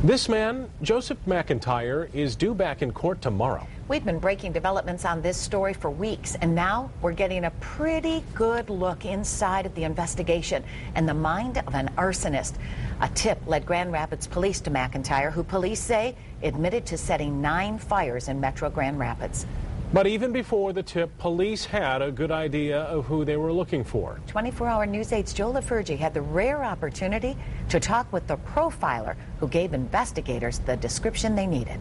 This man, Joseph McIntyre, is due back in court tomorrow. We've been breaking developments on this story for weeks, and now we're getting a pretty good look inside of the investigation and the mind of an arsonist. A tip led Grand Rapids police to McIntyre, who police say admitted to setting 9 fires in Metro Grand Rapids. But even before the tip, police had a good idea of who they were looking for. 24-hour News 8's Joe LaFurgey had the rare opportunity to talk with the profiler who gave investigators the description they needed.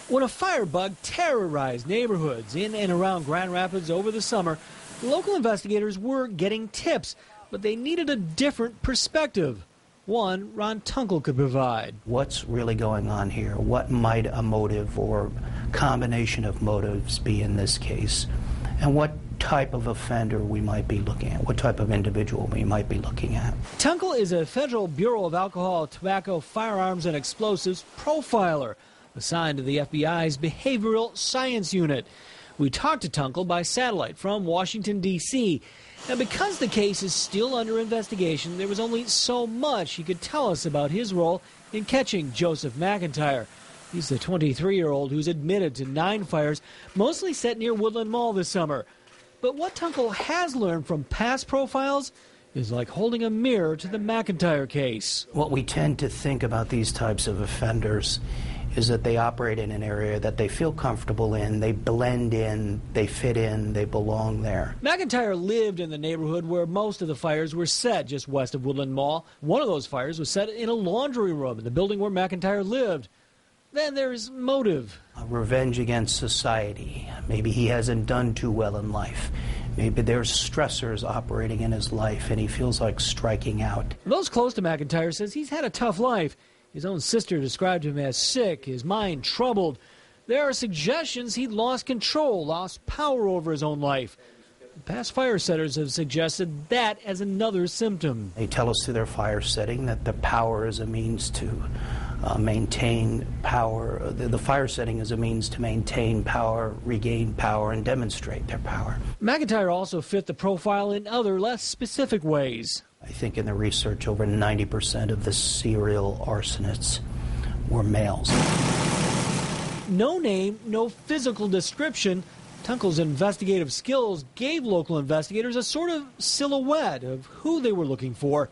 When a firebug terrorized neighborhoods in and around Grand Rapids over the summer, local investigators were getting tips, but they needed a different perspective. One Ron Tunkel could provide. What's really going on here? What might a motive or combination of motives be in this case? And what type of offender we might be looking at? What type of individual we might be looking at? Tunkel is a Federal Bureau of Alcohol, Tobacco, Firearms, and Explosives profiler assigned to the FBI's Behavioral Science Unit. We talked to Tunkel by satellite from Washington, D.C. Now, because the case is still under investigation, there was only so much he could tell us about his role in catching Joseph McIntyre. He's the 23-year-old who's admitted to 9 fires, mostly set near Woodland Mall this summer. But what Tunkel has learned from past profiles is like holding a mirror to the McIntyre case. What we tend to think about these types of offenders is that they operate in an area that they feel comfortable in, they blend in, they fit in, they belong there. McIntyre lived in the neighborhood where most of the fires were set, just west of Woodland Mall. One of those fires was set in a laundry room in the building where McIntyre lived. Then there's motive. Revenge against society. Maybe he hasn't done too well in life. Maybe there's stressors operating in his life and he feels like striking out. Those close to McIntyre says he's had a tough life. His own sister described him as sick, his mind troubled. There are suggestions he'd lost control, lost power over his own life. Past fire setters have suggested that as another symptom. They tell us through their fire setting that the power is a means to maintain power. The fire setting is a means to maintain power, regain power, and demonstrate their power. McIntyre also fit the profile in other, less specific ways. I think in the research, over 90% of the serial arsonists were males. No name, no physical description. Tunkel's investigative skills gave local investigators a sort of silhouette of who they were looking for.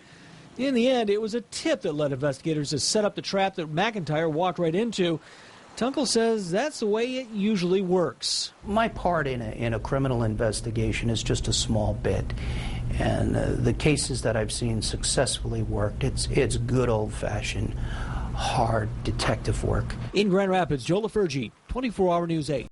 In the end, it was a tip that led investigators to set up the trap that McIntyre walked right into. Tunkel says that's the way it usually works. My part in a criminal investigation is just a small bit. And the cases that I've seen successfully worked, it's good old-fashioned, hard detective work. In Grand Rapids, Joe LaFurgey, 24-hour News 8.